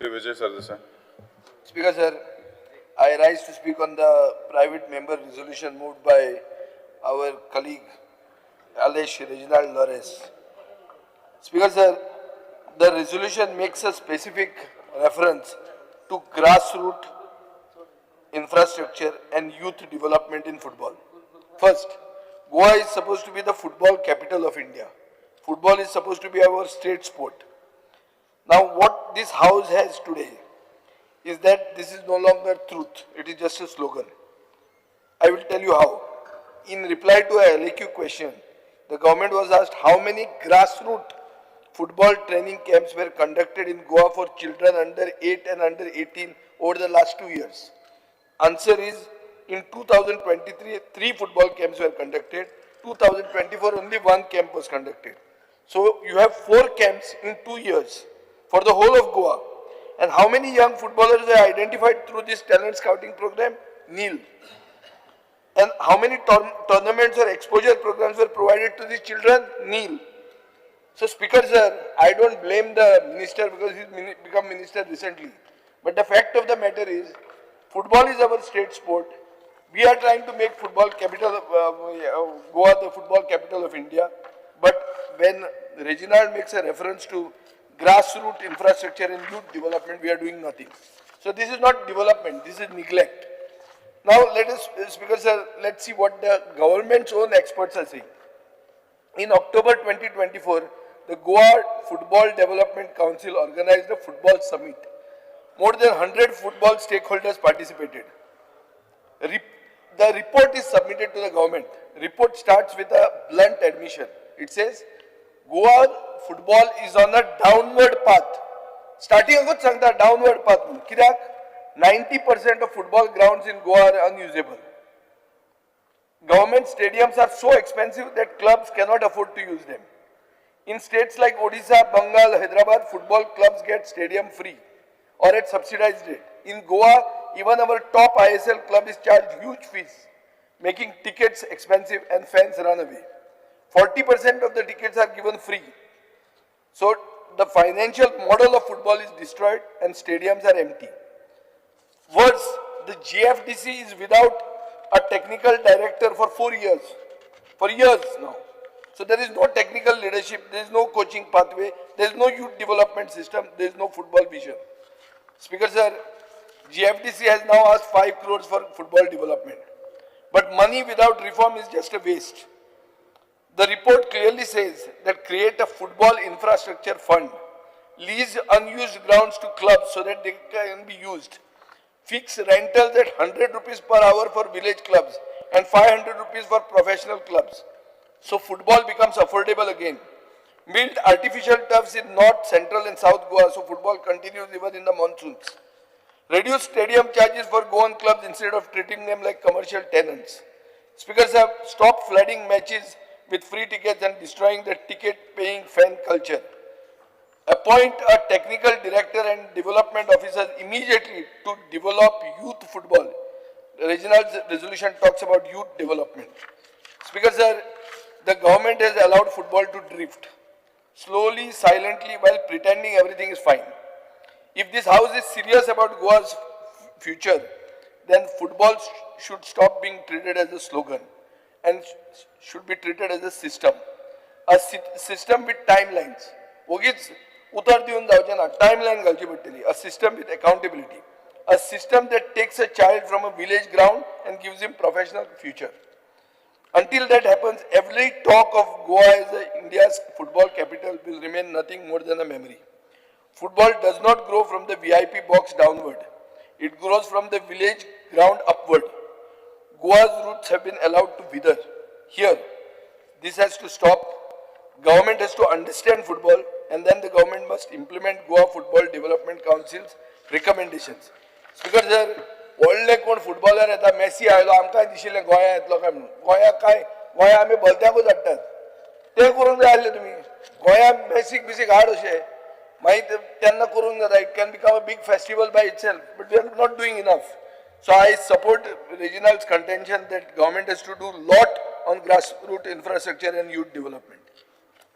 Vijay Sardesai. Speaker sir, I rise to speak on the private member resolution moved by our colleague Alesh Reginald Lores. Speaker sir, the resolution makes a specific reference to grassroots infrastructure and youth development in football. First, Goa is supposed to be the football capital of India. Football is supposed to be our state sport. Now, what this house has today is that this is no longer truth, it is just a slogan. I will tell you how. In reply to a LAQ question, the government was asked how many grassroots football training camps were conducted in Goa for children under 8 and under 18 over the last 2 years. Answer is, in 2023, 3 football camps were conducted. 2024, only 1 camp was conducted. So you have 4 camps in 2 years for the whole of Goa. And how many young footballers are identified through this talent scouting program? Nil. And how many tournaments or exposure programs were provided to these children? Nil. So Speaker sir, I don't blame the minister because he's become minister recently. But the fact of the matter is, football is our state sport. We are trying to make football capital, Goa the football capital of India. But when Reginald makes a reference to grassroots infrastructure and youth development, we are doing nothing. So this is not development, this is neglect. Now let us, Speaker sir, let's see what the government's own experts are saying. In October 2024, the Goa Football Development Council organized a football summit. More than 100 football stakeholders participated. The report is submitted to the government. Report starts with a blunt admission. It says, Goa football is on a downward path. Starting agud sangta downward path. Kidak 90% of football grounds in Goa are unusable. Government stadiums are so expensive that clubs cannot afford to use them. In states like Odisha, Bengal, Hyderabad, football clubs get stadium free or at subsidized rate. In Goa, even our top ISL club is charged huge fees, making tickets expensive and fans run away. 40% of the tickets are given free. So the financial model of football is destroyed and stadiums are empty. Worse, the GFDC is without a technical director for 4 years. For years now. So there is no technical leadership, there is no coaching pathway, there is no youth development system, there is no football vision. Speaker sir, GFDC has now asked 5 crores for football development. But money without reform is just a waste. The report clearly says that create a football infrastructure fund, lease unused grounds to clubs so that they can be used, fix rentals at 100 rupees per hour for village clubs and 500 rupees for professional clubs. So football becomes affordable again. Build artificial turfs in North, Central and South Goa so football continues even in the monsoons. Reduce stadium charges for Goan clubs instead of treating them like commercial tenants. Speakers have stopped flooding matches with free tickets and destroying the ticket-paying fan culture. Appoint a technical director and development officers immediately to develop youth football. Reginald's resolution talks about youth development. Speaker sir, the government has allowed football to drift slowly, silently, while pretending everything is fine. If this house is serious about Goa's future, then football should stop being treated as a slogan and should be treated as a system. A system with timelines. Timeline, a system with accountability. A system that takes a child from a village ground and gives him professional future. Until that happens, every talk of Goa as India's football capital will remain nothing more than a memory. Football does not grow from the VIP box downward. It grows from the village ground upward. Goa's roots have been allowed to wither. Here, this has to stop. Government has to understand football and then the government must implement Goa Football Development Council's recommendations. Speaker sir, व्हडले कोण footballer येता Messi आयलो आमकांय दिशिल्लें गोंया येतलो काय म्हणून गोंया काय गोंया आमी भलत्यांकूच हाडटात ते करूंक जाय आसलें तुमी गोंया बेसीक बिसीक हाड अशें मागीर तेन्ना करूंक जाता it can become a big festival by itself but we are not doing enough so I support Reginald's contention that government has to do lot on grassroots infrastructure and youth development.